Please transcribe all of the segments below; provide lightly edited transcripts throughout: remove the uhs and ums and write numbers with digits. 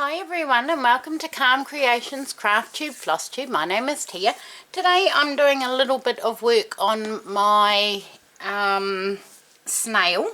Hi everyone and welcome to Calm Creations Crafttube Flosstube. My name is Tia. Today I'm doing a little bit of work on my snail,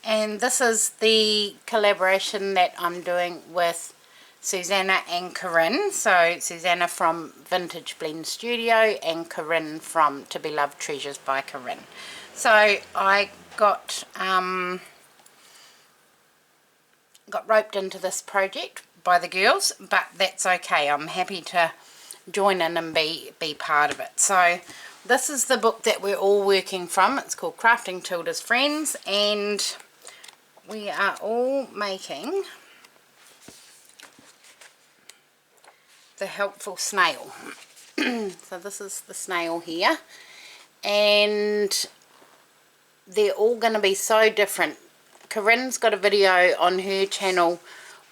and this is the collaboration that I'm doing with Susanna and Corrine. So Susanna from Vintage Blend Studio and Corrine from To Be Loved Treasures by Corrine. So I got roped into this project by the girls, but that's okay. I'm happy to join in and be part of it. So this is the book that we're all working from. It's called Crafting Tilda's Friends, and we are all making the helpful snail. So this is the snail here, and they're all going to be so different. Corrine's got a video on her channel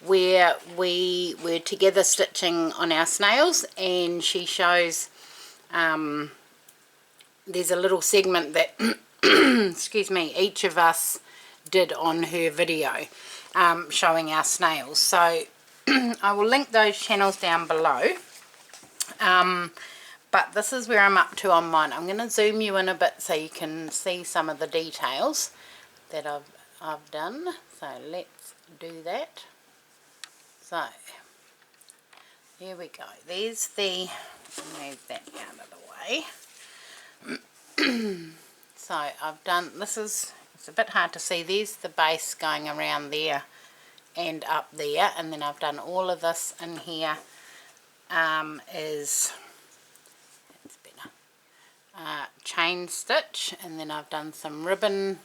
where we were together stitching on our snails, and she shows there's a little segment that excuse me, each of us did on her video showing our snails. So I will link those channels down below, but this is where I'm up to on mine. I'm going to zoom you in a bit so you can see some of the details that I've done. So let's do that. So here we go. There's the, move that out of the way. So I've done, this is, it's a bit hard to see, there's the base going around there and up there, and then I've done all of this in here is, that's better, chain stitch, and then I've done some ribbon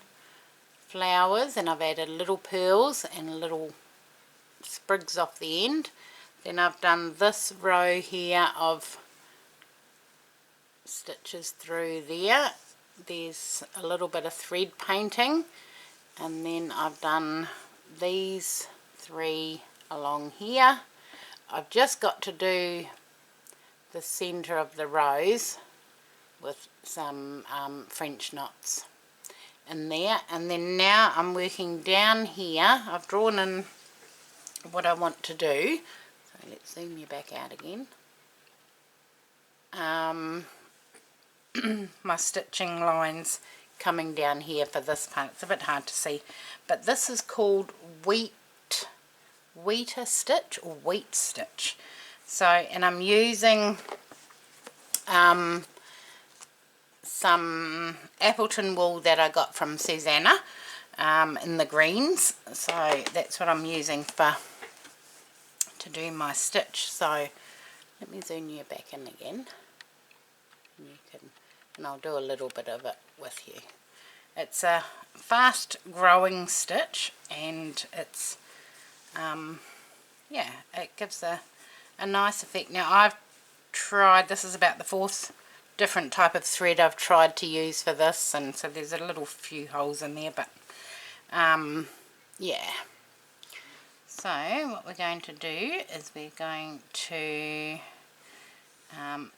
flowers, and I've added little pearls and little sprigs off the end. Then I've done this row here of stitches through there. There's a little bit of thread painting, and then I've done these three along here. I've just got to do the center of the rows with some French knots in there, and then now I'm working down here. I've drawn in what I want to do, so let's zoom you back out again. My stitching lines coming down here for this part. It's a bit hard to see, but this is called wheater stitch or wheat stitch. So, and I'm using some Appleton wool that I got from Susanna in the greens. So that's what I'm using to do my stitch. So let me zoom you back in again. And I'll do a little bit of it with you. It's a fast growing stitch, and it's yeah, it gives a nice effect. Now I've tried, this is about the fourth different type of thread I've tried to use for this, and so there's a little few holes in there, but yeah. So what we're going to do is we're going to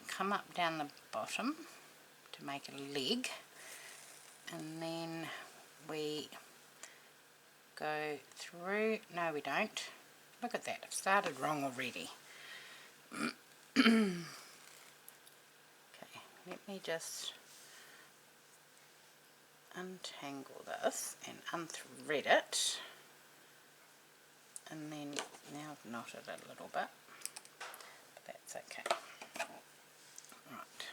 come up down the bottom to make a leg, and then we go through, no we don't, look at that, I've started wrong already. Okay, let me just untangle this and unthread it, and then now I've knotted it a little bit, but that's okay. Right,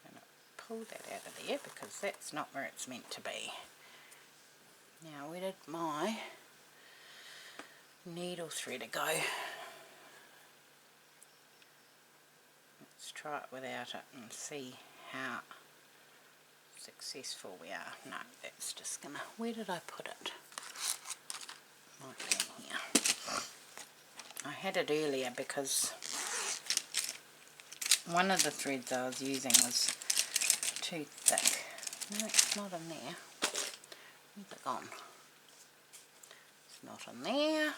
I'm going to pull that out of there because that's not where it's meant to be. Now where did my needle threader go? Let's try it without it and see how successful we are. No, that's just gonna, where did I put it? Might be in here. I had it earlier because one of the threads I was using was too thick. No, it's not in there. Where's it gone? It's not in there.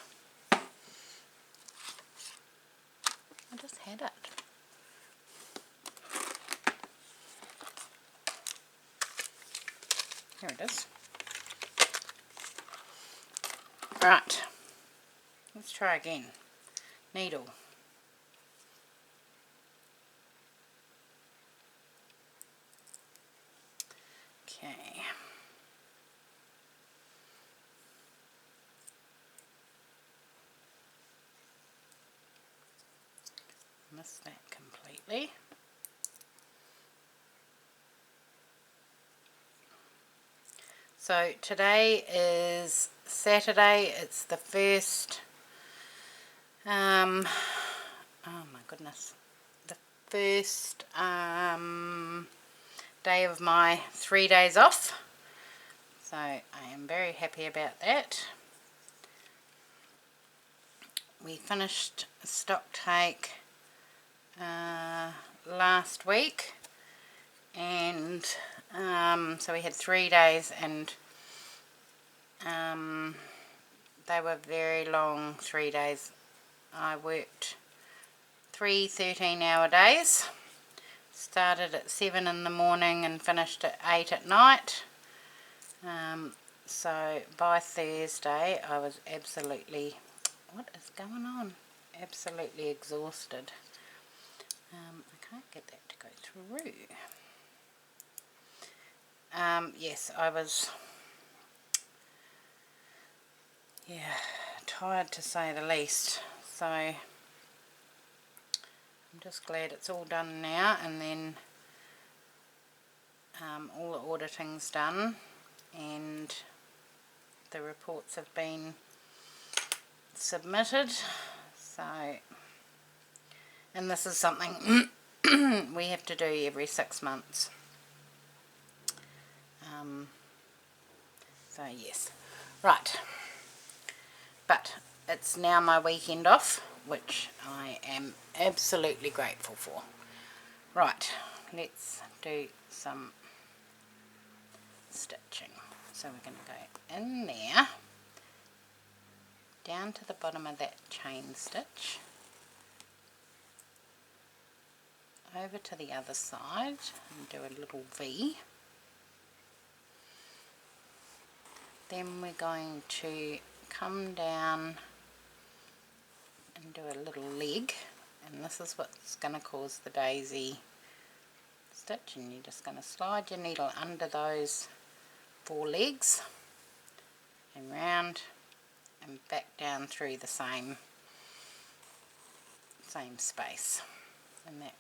I just had it. Here it is. Right, let's try again. Needle. Okay. Missed that completely. So today is Saturday. It's the first, oh my goodness, the first day of my 3 days off. So I am very happy about that. We finished stock take last week, and so we had 3 days, and they were very long 3 days. I worked 3 13-hour days, started at 7 in the morning and finished at 8 at night. So by Thursday I was absolutely, what is going on? Absolutely exhausted. I can't get that to go through. Yes, I was, tired to say the least. So I'm just glad it's all done now, and then all the auditing's done and the reports have been submitted. So, and this is something we have to do every 6 months. So yes, right, but it's now my weekend off, which I am absolutely grateful for. Right, let's do some stitching. So we're going to go in there, down to the bottom of that chain stitch, over to the other side and do a little V. Then we're going to come down and do a little leg, and this is what's going to cause the daisy stitch, and you're just going to slide your needle under those 4 legs and round and back down through the same space, and that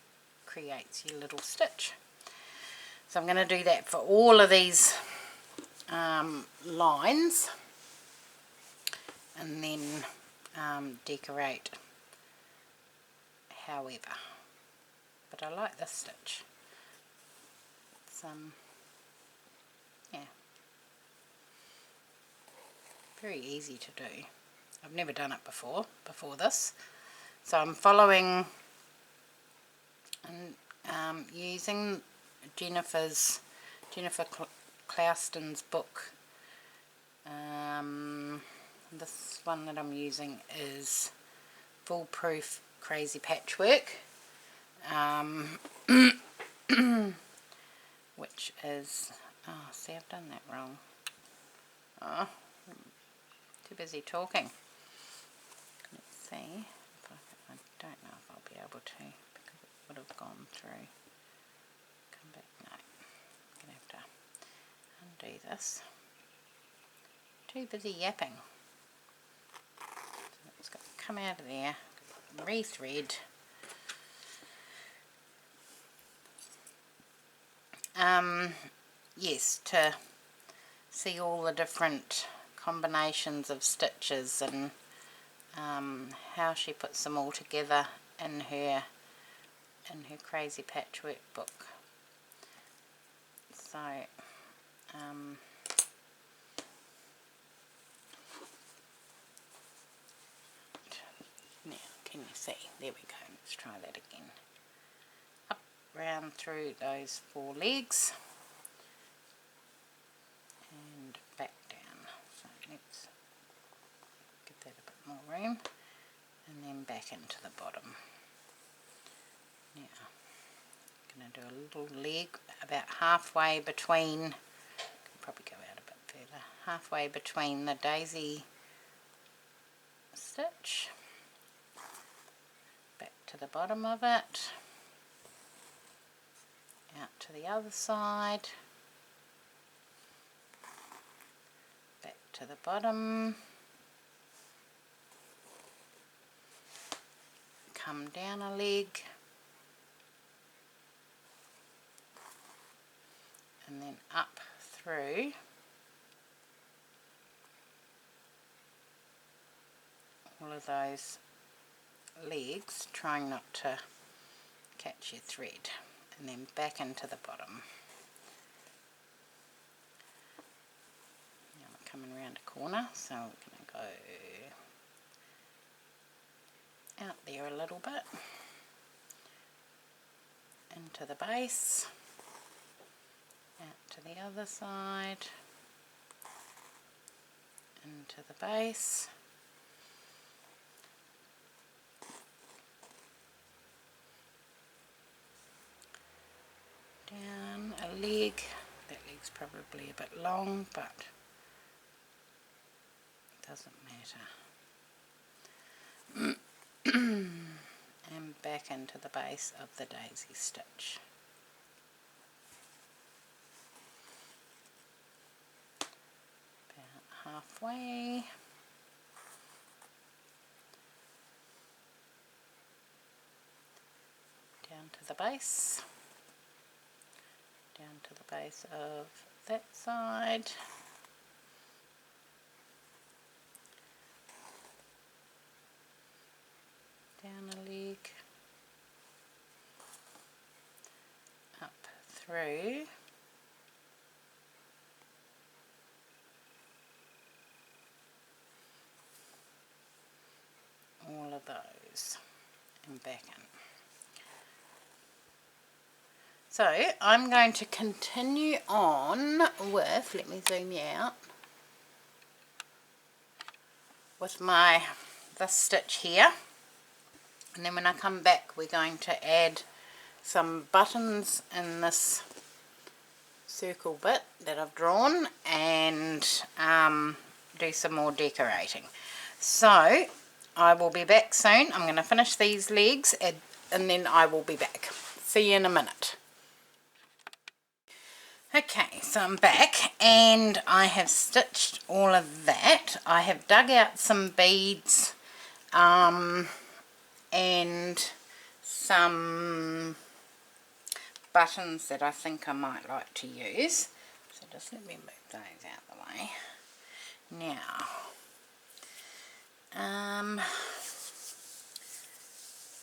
creates your little stitch. So I'm going to do that for all of these lines, and then decorate however. But I like this stitch. It's yeah, very easy to do. I've never done it before this, so I'm following and using Jennifer Clouston's book. This one that I'm using is Foolproof Crazy Patchwork, which is, oh, see, I've done that wrong. Oh, too busy talking. Let's see. I don't know if I'll be able to, because it would have gone through. Come back. No. I'm going to have to undo this. Too busy yapping. So it's got to come out of there, re-thread. Yes, to see all the different combinations of stitches and how she puts them all together in her Crazy Patchwork book. So now can you see? There we go. Let's try that again. Up, round through those 4 legs and back down. So let's give that a bit more room, and then back into the bottom. Now I'm going to do a little leg about halfway between, probably go out a bit further, halfway between the daisy stitch, back to the bottom of it, out to the other side, back to the bottom, come down a leg, and then up through all of those legs, trying not to catch your thread, and then back into the bottom. Now we're coming around a corner, so we're going to go out there a little bit, into the base, out to the other side, into the base, down a leg. That leg's probably a bit long, but it doesn't matter. And back into the base of the daisy stitch. About halfway. Down to the base. Down to the base of that side. Down a leg. Up through. All of those and back in. So I'm going to continue on with, let me zoom you out, with this stitch here, and then when I come back we're going to add some buttons in this circle bit that I've drawn and do some more decorating. So I will be back soon. I'm going to finish these legs and then I will be back. See you in a minute. Okay, so I'm back and I have stitched all of that. I have dug out some beads and some buttons that I think I might like to use. So just let me move those out of the way. Now,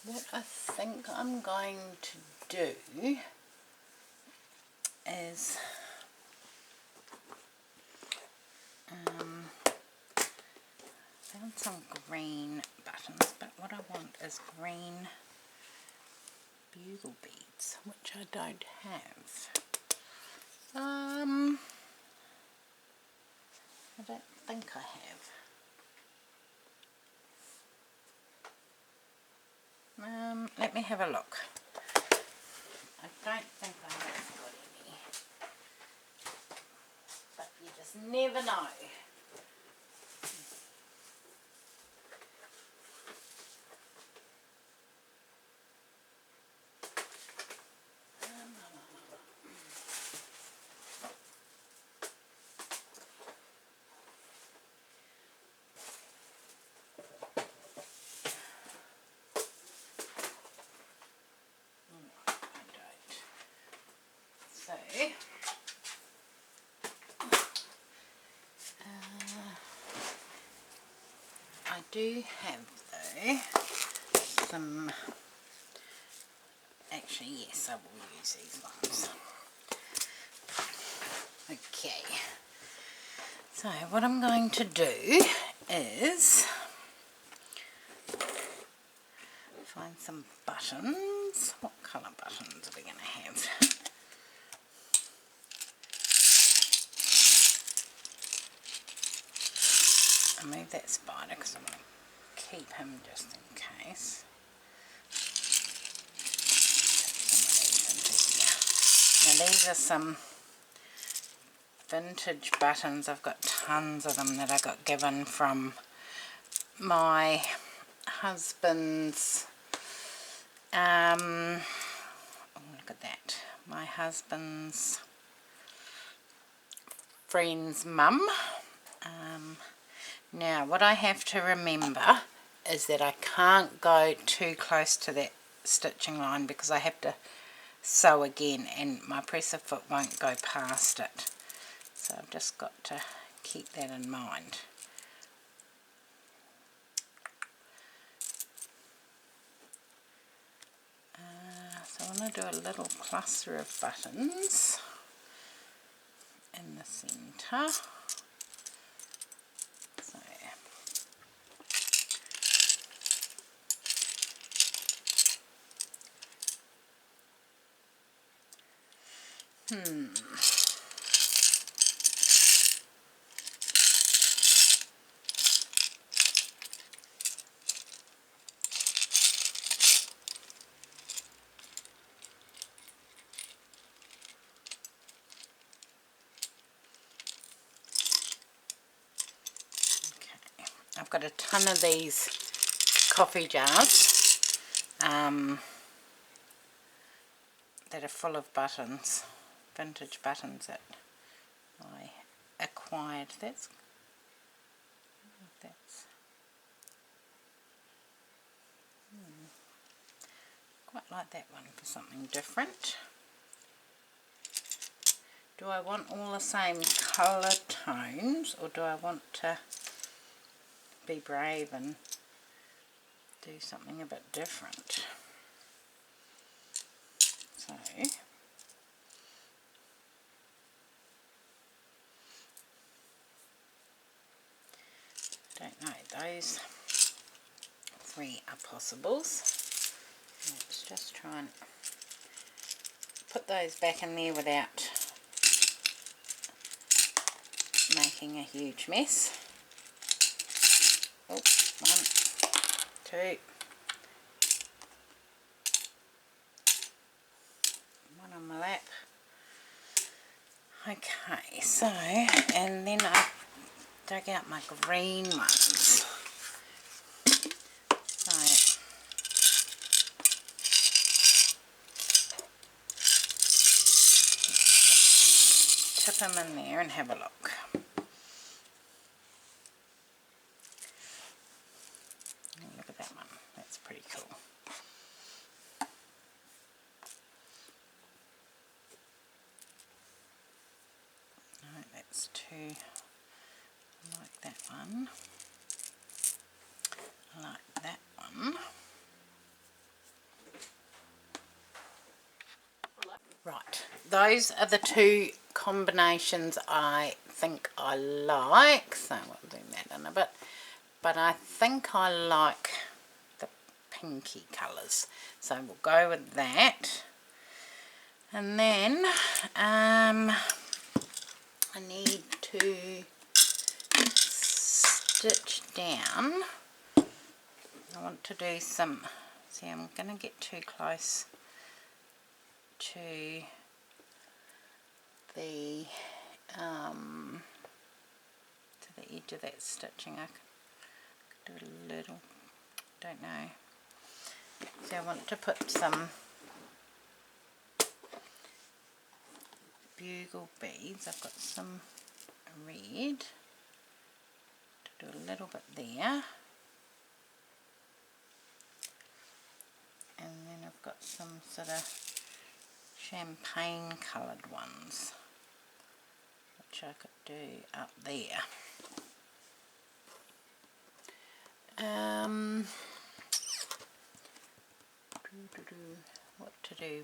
what I think I'm going to do is found some green buttons, but what I want is green bugle beads, which I don't have. I don't think I have. Let me have a look. I don't think I have got any, but you just never know. I do have though some, actually yes, I will use these ones. Okay, so what I'm going to do is find some buttons. What colour buttons are we going to have? I'll move that spider because I want to keep him just in case. Now these are some vintage buttons. I've got tons of them that I got given from my husband's oh, look at that, my husband's friend's mum. Now what I have to remember is that I can't go too close to that stitching line because I have to sew again and my presser foot won't go past it, so I've just got to keep that in mind. So I want to do a little cluster of buttons in the centre. So I've got a ton of these coffee jars that are full of buttons, vintage buttons that I acquired. That's quite like that one for something different. Do I want all the same colour tones, or do I want to be brave and do something a bit different? So don't know, those three are possibles. Let's just try and put those back in there without making a huge mess. Oh, 1, 2, 1 on my lap. Okay, so, and then I dug out my green ones. So, tip them in there and have a look. Look at that one, that's pretty cool. Right, that's 2. I like that one. I like that one. Right, those are the 2 combinations I think I like, so we'll do that in a bit, but I think I like the pinky colours, so we'll go with that. And then I need to stitch down. I want to do some, see, I'm going to get too close to the edge of that stitching. I could do a little, don't know. So I want to put some bugle beads. I've got some red to do a little bit there, and then I've got some sort of champagne coloured ones which I could do up there.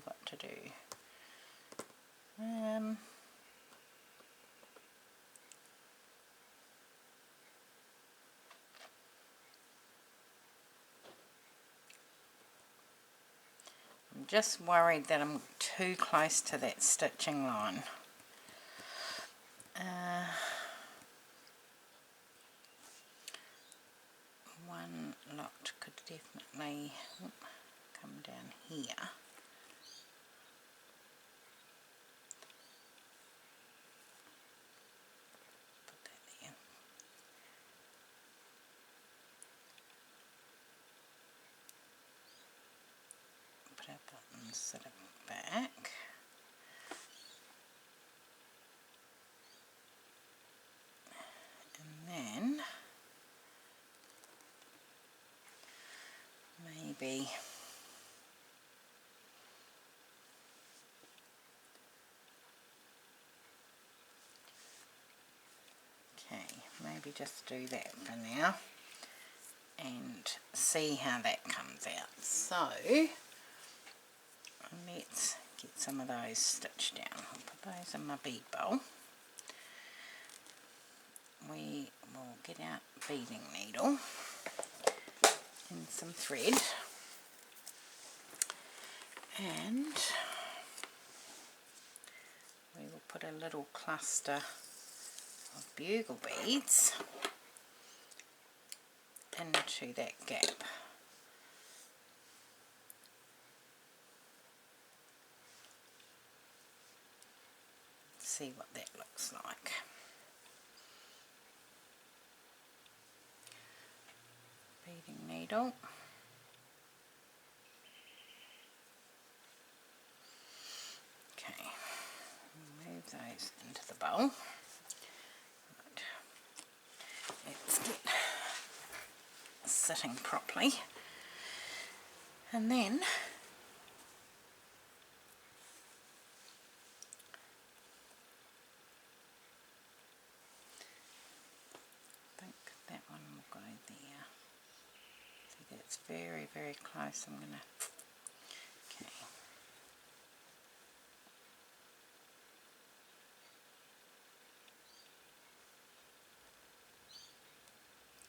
What to do. I'm just worried that I'm too close to that stitching line. One lot could definitely come down here. Put that there. and sit it back. And then maybe maybe just do that for now and see how that comes out. So let's get some of those stitched down. I'll put those in my bead bowl. We will get out beading needle and some thread, and we will put a little cluster of bugle beads into that gap. See what that looks like. Beading needle. Okay, move those into the bowl. Right. Let's get sitting properly, and then I think that one will go there. See, that's very, very close. I'm gonna, okay.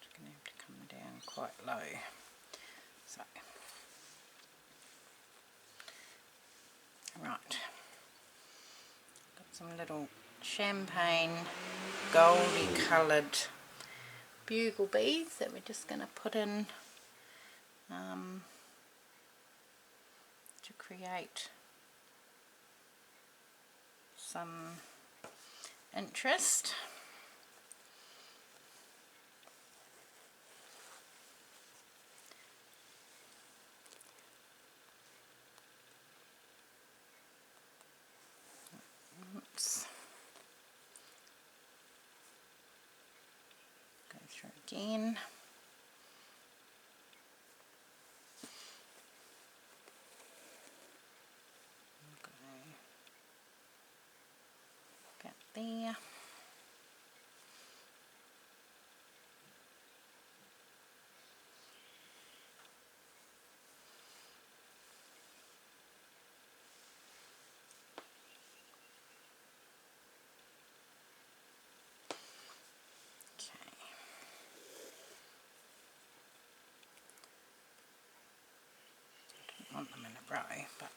Just gonna have to come down quite low. So, right, got some little champagne goldy coloured bugle beads that we're just going to put in to create some interest. Oops. Go through again. Go about there. Want them in a row, but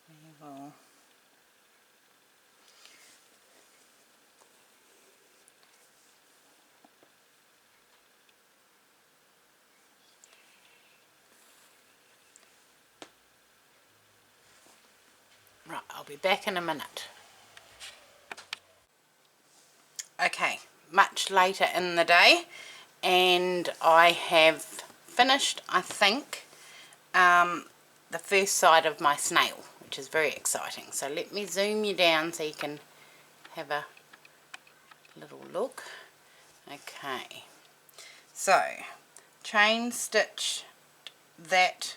we will right, I'll be back in a minute. Okay, much later in the day, and I have finished, I think, the first side of my snail, which is very exciting. So let me zoom you down so you can have a little look. Okay, so chain stitch that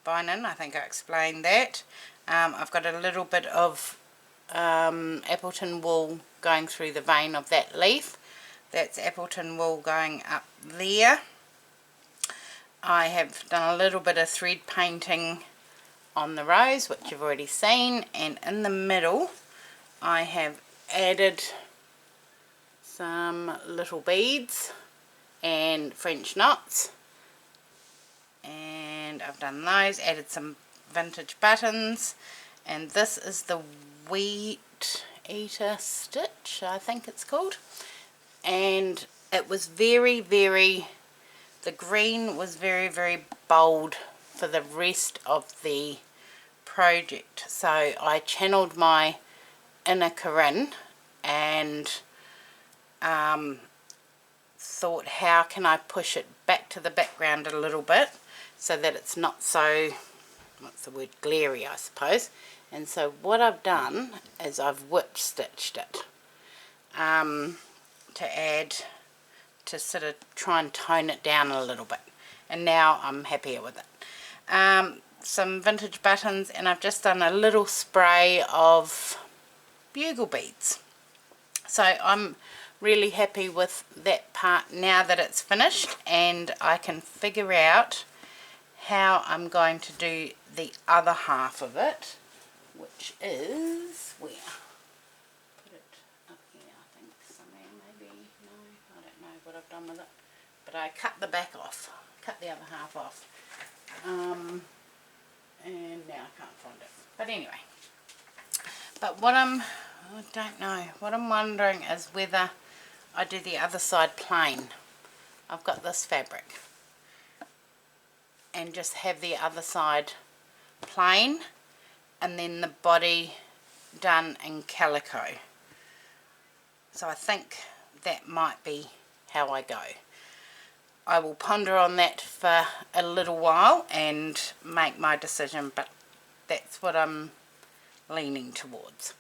binding, I think I explained that. I've got a little bit of Appleton wool going through the vein of that leaf. That's Appleton wool going up there. I have done a little bit of thread painting on the rose, which you've already seen, and in the middle I have added some little beads and French knots, and I've done those, added some vintage buttons, and this is the Wheat Eater stitch, I think it's called, and it was very, very, the green was very, very bold for the rest of the project, so I channeled my inner Corrine and thought, how can I push it back to to the background a little bit so that it's not so, what's the word, glary, I suppose. And so what I've done is I've whip stitched it to add, to sort of try and tone it down a little bit. And now I'm happier with it. Some vintage buttons, and I've just done a little spray of bugle beads. So I'm really happy with that part now that it's finished, and I can figure out how I'm going to do the other half of it, which is where? Put it up here, I think, somewhere maybe. No, I don't know what I've done with it. But I cut the back off, cut the other half off. And now I can't find it. But anyway. But what I don't know. What I'm wondering is whether I do the other side plain. I've got this fabric. And just have the other side plain. And then the body done in calico. So I think that might be how I go. I will ponder on that for a little while and make my decision, but that's what I'm leaning towards.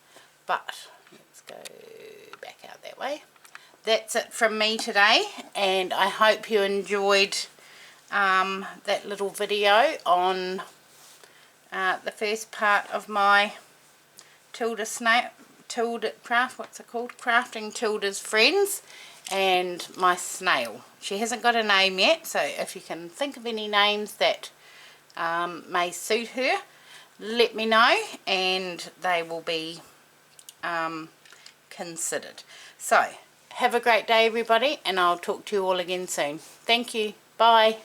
But let's go back out that way. That's it from me today, and I hope you enjoyed that little video on the first part of my Tilda Snail, what's it called? Crafting Tilda's Friends, and my snail. She hasn't got a name yet, so if you can think of any names that may suit her, let me know and they will be considered. So have a great day everybody, and I'll talk to you all again soon. Thank you. Bye.